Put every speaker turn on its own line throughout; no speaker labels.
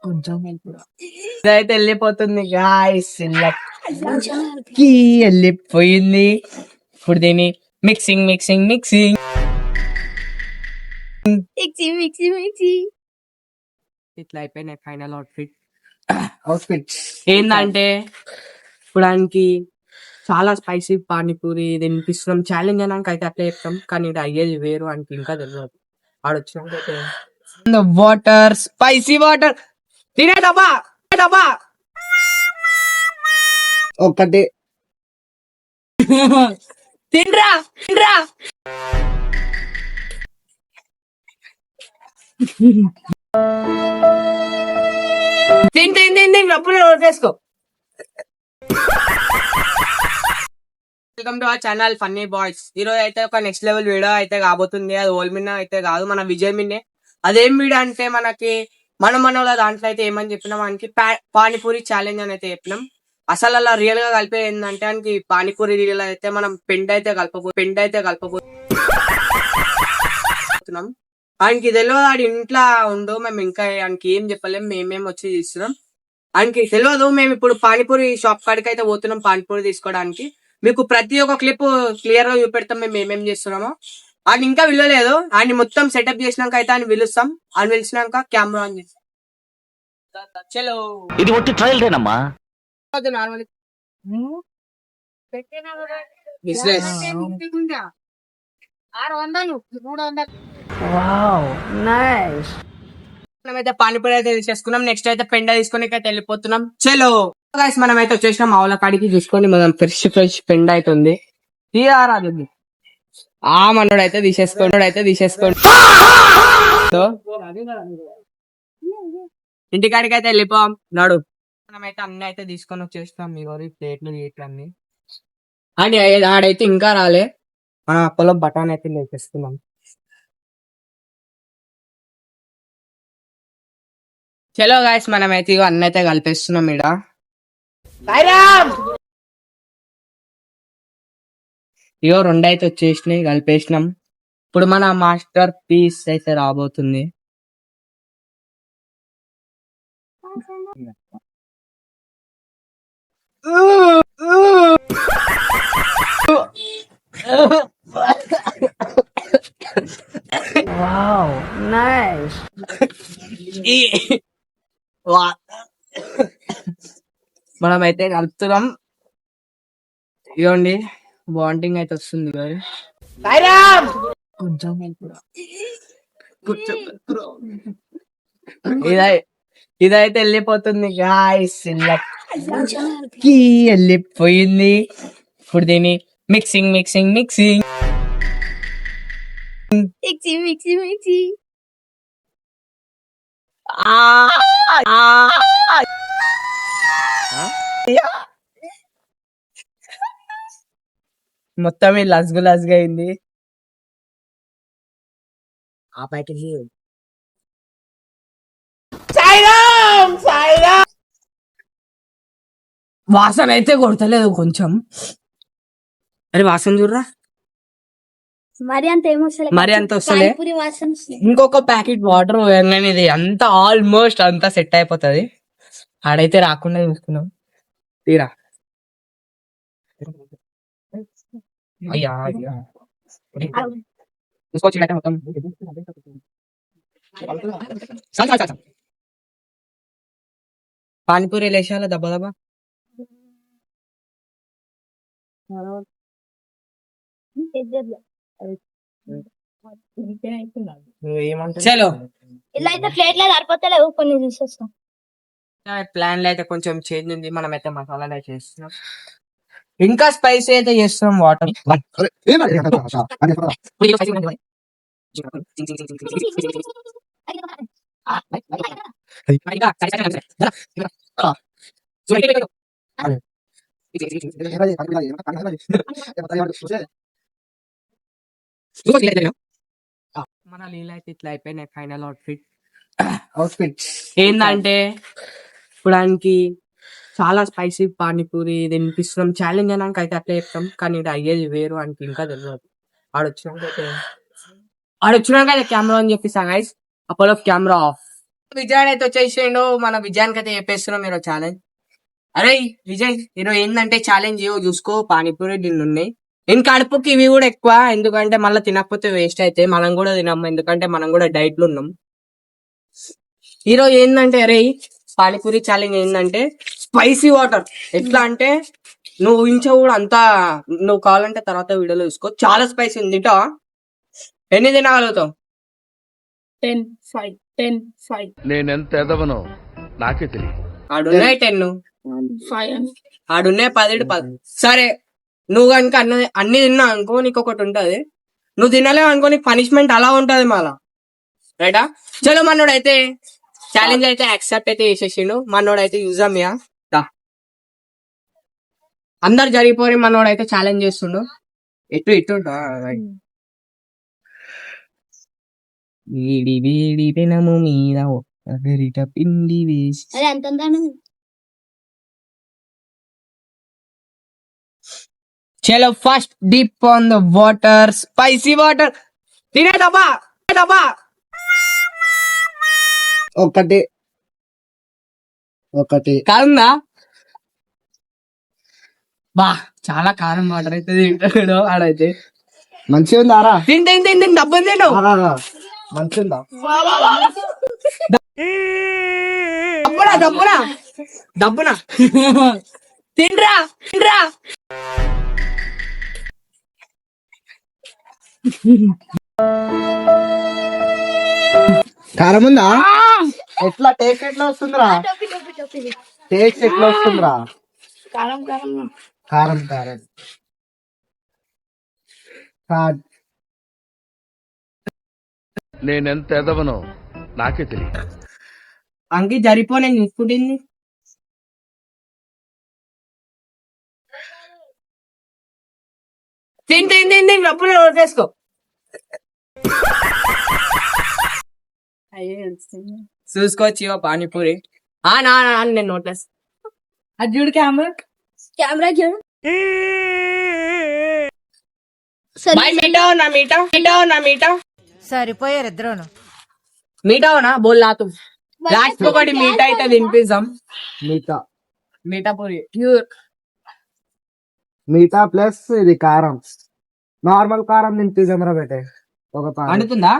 కొంచెం ఇదైతే వెళ్ళిపోతుంది గాయస్, ఇళ్ళకి వెళ్ళిపోయింది. ఇప్పుడు దీన్ని మిక్సింగ్ మిక్సింగ్ మిక్సింగ్ ఇట్లా అయిపోయినాయి ఫైనల్ అవుట్ఫిట్. ఏంటంటే చూడడానికి చాలా స్పైసీ పానీపూరి తినిపిస్తున్నాం. ఛాలెంజ్ అయినాక అయితే అట్లా చెప్తాం, కానీ ఇక్కడ అయ్యేది వేరు అని ఇంకా తెలియదు. ఆడొచ్చినాకైతే వాటర్, స్పైసీ వాటర్ తినేదబ్బా ఒకటి తినరా తిని అప్పుడు చేసుకో. Welcome to our channel funny boys. ఈ రోజు అయితే ఒక నెక్స్ట్ లెవెల్ వీడియో అయితే కాబోతుంది. అది ఓల్ మిన్న అయితే కాదు, మన విజయ్ మిన్నే. అదేం వీడియో అంటే మనకి మన దాంట్లో అయితే ఏమని చెప్పినాం, మనకి పానీపూరి ఛాలెంజ్ అని అయితే చెప్పినాం. అసలు అలా రియల్ గా కలిపే ఏంటంటే మనకి పానీపూరి రియల్ అయితే మనం పెండ్ అయితే కలపబోతున్నాం. ఆయనకి తెలియదు, ఆడి ఇంట్లో ఉండు, మేము ఇంకా ఆయనకి ఏం చెప్పలేము, మేమేం వచ్చి తీస్తున్నాం. ఆయనకి తెలియదు. మేము ఇప్పుడు పానీపూరి షాప్ కాడికి అయితే పోతున్నాం పానీపూరి తీసుకోవడానికి. మీకు ప్రతి ఒక్క క్లిప్ క్లియర్ గా చూపెడతాం మేము ఏమేం చేస్తున్నామో. ఆయన ఇంకా విలువలేదు, ఆయన మొత్తం సెటప్ చేసినాక అయితే ఆయన పిలుస్తాం. ఆయన పిలిచినాక కెమెరా ఆన్ చేస్తాం. చలో,
ఇది ఒట్టి ట్రయల్ రేనమ్మా.
బిజినెస్ మనమైతే పానీపూరి అయితే తీసేసుకున్నాం. నెక్స్ట్ అయితే పెండ తీసుకొని అయితే వెళ్ళిపోతున్నాం. చలో గైస్, మనం అయితే వచ్చేసినాం ఆవుల కాడికి. చూసుకొని మనం ఫ్రెష్ పెండ అయితే ఉంది. తీరాదు ఆ మనోడు అయితే తీసేసుకోండి. ఇంటికాడికి అయితే వెళ్ళిపోం నాడు. మనమైతే అన్ని అయితే తీసుకొని వచ్చేస్తాం. మీ వారి ప్లేట్లు గీట్లు అన్ని. అని ఆడైతే ఇంకా రాలే. మన పొలం బఠాన్ అయితే లేపేస్తున్నాం. చలో గాయస్, మనమైతే ఇగో అన్న అయితే కలిపేస్తున్నాం. ఈడ ఇగో రెండు అయితే వచ్చేసినాయి, కలిపేసినాం. ఇప్పుడు మన మాస్టర్ పీస్ అయితే రాబోతుంది. మనమైతే కలుపుతున్నాం. ఇవ్వండి, బాండింగ్ అయితే వస్తుంది. కొంచెం ఇదైతే వెళ్ళిపోతుంది గాయస్, ఇళ్ళకి వెళ్ళిపోయింది. ఇప్పుడు దీన్ని మిక్సింగ్ మిక్సింగ్ మిక్సింగ్ మొత్తం లస్గా అయింది. ఆ ప్యాకేజీ వాసన అయితే కొడతలేదు కొంచెం. అరే వాసన చూడరా, మరి అంత వస్తలే. ఇంకొక ప్యాకెట్ వాటర్ పోయంగానే ఇది అంత ఆల్మోస్ట్ అంతా సెట్ అయిపోతుంది. ఆడైతే రాకుండా చూసుకున్నాం. తీరా అయ్యా చూసుకోవచ్చు మొత్తం. పానీపూరి లేచాల దెబ్బ దెబ్బ. చలో,
ఇలా అయితే ప్లేట్లో సరిపోతలేవు, కొన్ని తీసేస్తాం.
ప్లాన్ లో అయితే కొంచెం చేంజ్ ఉంది. మనం అయితే మసాలా చేస్తున్నాం, ఇంకా స్పైసీ అయితే చేస్తున్నాం. వాటర్ మన లీల అయితే ఇట్లా అయిపోయినాయి ఫైనల్ అవుట్ఫిట్. ఏంటంటే చూడడానికి చాలా స్పైసీ పానీపూరి తినిపిస్తున్నాం. ఛాలెంజ్ అయినాక అయితే అట్లా చెప్తాం, కానీ ఇక్కడ అయ్యేది వేరు అని ఇంకా తెలియదు. ఆడొచ్చినాక అయితే కెమెరా అని చెప్పిస్తాం గైస్. అప్పుడు కెమెరా ఆఫ్. విజయ్ అయితే వచ్చేసిండు. మన విజయానికి అయితే చెప్పేస్తున్నాం మీరు ఛాలెంజ్. అరే విజయ్ ఈరోజు ఏంటంటే ఛాలెంజ్ చూసుకో, పానీపూరి ఉన్నాయి. నేను కడుపుకి ఇవి కూడా ఎక్కువ, ఎందుకంటే మళ్ళీ తినకపోతే వేస్ట్ అయితే. మనం కూడా తినము, ఎందుకంటే మనం కూడా డైట్ లో ఉన్నాం. ఈరోజు ఏంటంటే అరే పానీపూరి ఛాలెంజ్ ఏంటంటే స్పైసీ వాటర్. ఎట్లా అంటే నువ్వు ఊహించవు కూడా అంతా. నువ్వు కావాలంటే తర్వాత వీడియోలో చూసుకో, చాలా స్పైసీ ఉంది. తింటావా? ఎన్ని తినగలుగుతావు?
10, 5, 10, 5,
నేనెంత ఎదవనో నాకే తెలియదు.
ఆడున్నాయి 10,
5.
ఆడున్నాయి 10. సరే నువ్వు కనుక అన్ని తిన్నావు అనుకో, నీకు ఒకటి ఉంటది. నువ్వు తినలేవు అనుకో, నీకు పనిష్మెంట్ అలా ఉంటది మళ్ళా. రైటా? చలో మనోడు అయితే ఛాలెంజ్ అయితే యాక్సెప్ట్ అయితే చేసేసిండు. మనోడు అయితే యూజమ్ యా అందరు జరిగిపోయి మనోడు అయితే ఛాలెంజ్ చేస్తుండు. ఇటు వీడి వీడి పెనము మీద ఒక్క గరిట పిండి వేసి.
అరే ఎంత ఉందని
చలో first dip on the water, spicy water. తినేదబ్బా
ఒకటి
కాదుందా? బా చాలా కారం వాటర్ అయితే తింటాడు ఆడైతే.
మంచిగా ఉందారా?
తింటే డబ్బు తింటావు.
మంచిగా
డబ్బునా తిండ్రా.
కారం ఉందా? ఎట్లా టేస్ట్ ఎట్లా వస్తుందిరా? టేస్ట్ ఎట్లా వస్తుందిరా?
కారం
కారం
నేనెంత ఎదవనో నాకే తెలియదు.
అంకి జరిపో, నేను చూసుకుంటుంది. తింటే డబ్బులు వేసుకో. చూసుకోవచ్చు పానీపూరి. నా నేను నోట్లెస్. అది చూడు
కెమెరా చూడు.
మీటా
సరిపోయారు ఇద్దరును.
మీటావునా బోల్ లాతు. లాస్ట్ ఒకటి మీటా అయితే తినిపిస్తాం. మీటా పూరి ప్యూర్
మీఠా ప్లస్ ఇది కారం. నార్మల్ కారం తినిపిజమరా బేటే. ఒక
అనుకుందా?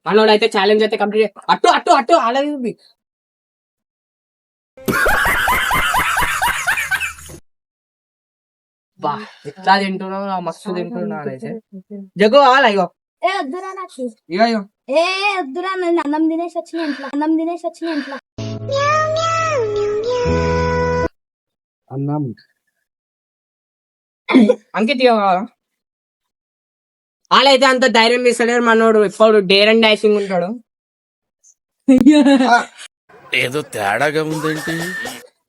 మనోడు అయితే ఛాలెంజ్ అయితే కంప్లీట్. అట్టు అలాగే బా ఎట్లా తింటున్నావు, మస్తు తింటున్నావు అయితే. జగ్గు కావాలా? ఇగో
ఏ వద్దురా నాకు.
ఇగో
ఏ వద్దురా, నేను అన్నం తినేసి వచ్చిన ఇంట్లో.
అన్నం
అంకిత్ కావాలా? వాళ్ళైతే అంత ధైర్యం తీస్తాడు మనోడు. ఎప్పుడు డేర్ అండ్ డాషింగ్ ఉంటాడు.
ఏదో తేడాగా ఉందేంటి?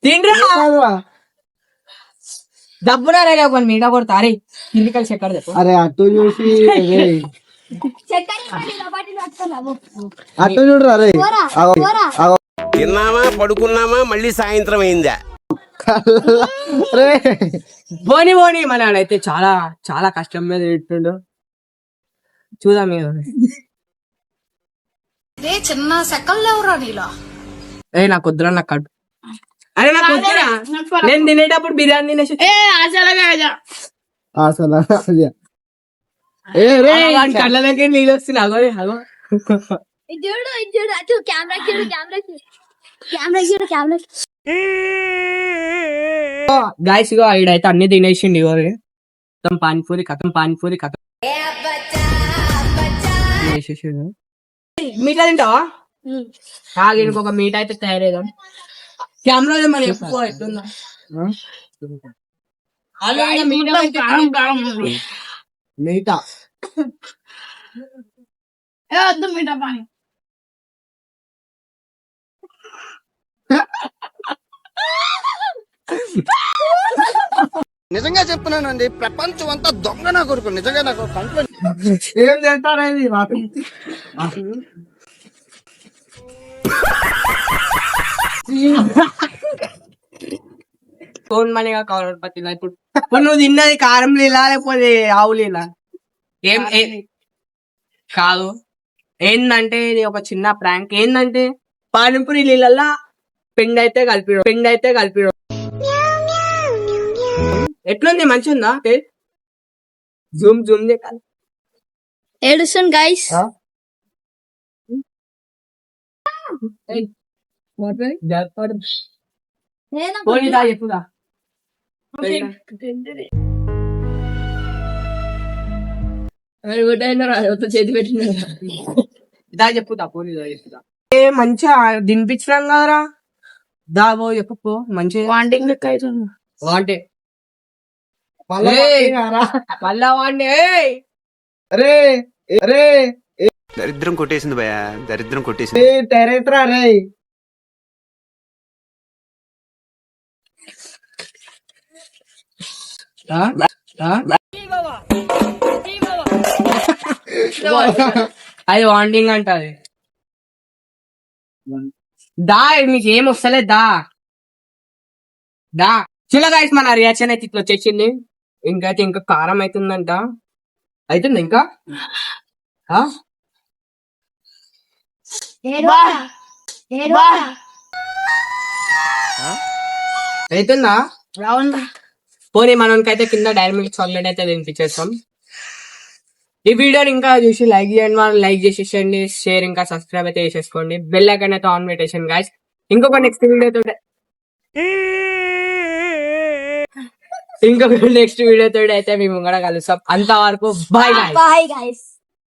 తిండ్రా డబ్బునా రే ఒక మీట కొడతా. అరే కిందికల్ చక్కెర చెప్పు.
అరే అటు చూసి అటు చూడరా. అరే
తిన్నామా పడుకున్నామా మళ్ళీ సాయంత్రం అయిందా?
పోనీ మన అయితే చాలా చాలా కష్టం మీద తింటుండు. చూద్దాం మీరు.
చిన్న సెకండ్ లేవురా నీలో.
నాకు వద్దురా, నాకు కట్టు. అరే నాకు వద్దురా, నేను తినేటప్పుడు బిర్యానీ తినేసి కళ్ళకి నీళ్ళు వస్తున్నాయి. అగో
చూడు అటు కెమెరా చూడు.
గాయస్ ఇగో ఈడైతే అన్ని తినేసిండి. మొత్తం పానీపూరి కథం మీటా తింటావా? ఇంకొక మీట అయితే తయారేదాం. కెమెరా మనం ఎక్కువ ఎట్లుందా
మీఠా
వద్దు మీట పాని.
నిజంగా చెప్తున్నానండి, ప్రపంచం అంతా దొంగ నా కొడుకు. నిజంగా నాకు ఏం చేస్తారేది
ఫోన్ మనీగా కరోడ్పతిలా. ఇప్పుడు నువ్వు తిన్నది కారం లీలా లేకపోతే ఆవు లీలా? ఏం కాదు. ఏందంటే ఇది ఒక చిన్న ప్రాంక్. ఏందంటే పానీపూరి నీళ్ళల్లా పిండి అయితే కలిపిరు ఎట్లుంది మంచిగా ఉందా జూమ్ జూమ్ చేయాలి
ఏడుస్తుంది గైస్.
పోనీదా చెప్పుదా చేతి పెట్టిన దా చెప్పుదా పోనీదా చెప్పుదా ఏ మంచిగా దినిపించినాం కదరా దా పో చెప్పు మంచిగా వాంటింగ్ లెక్క అవుతుంది వాంటే మళ్ళా వాండి
అరే అరే
దరిద్రం కొట్టేసింది భయ దరిద్రం కొట్టేసింది
డైరెక్టర్ అరే
అది వాంటింగ్ అంట అది దా మీకు ఏం వస్తలే దా దా చూడ గాయస్ మన రియాక్షన్ అయితే ఇట్లా వచ్చేసింది ఇంకైతే ఇంకా కారం అవుతుందంట అవుతుంది ఇంకా ఆ? అవుతుందా పోనీ మనకైతే కింద డైరీ మిల్క్ చాక్లెట్ అయితే తినిపించేస్తాం. ఈ వీడియోని ఇంకా చూసి లైక్ చేయండి, వాళ్ళు లైక్ చేసేసండి, షేర్ ఇంకా సబ్స్క్రైబ్ అయితే చేసేసుకోండి, బెల్ ఐకాన్ అయితే ఆన్ పెట్టేసండి గాయస్. ఇంకొక నెక్స్ట్ వీడియోతో అయితే మేము కూడా కలుస్తాం. అంతవరకు బాయ్
బాయ్ గైస్.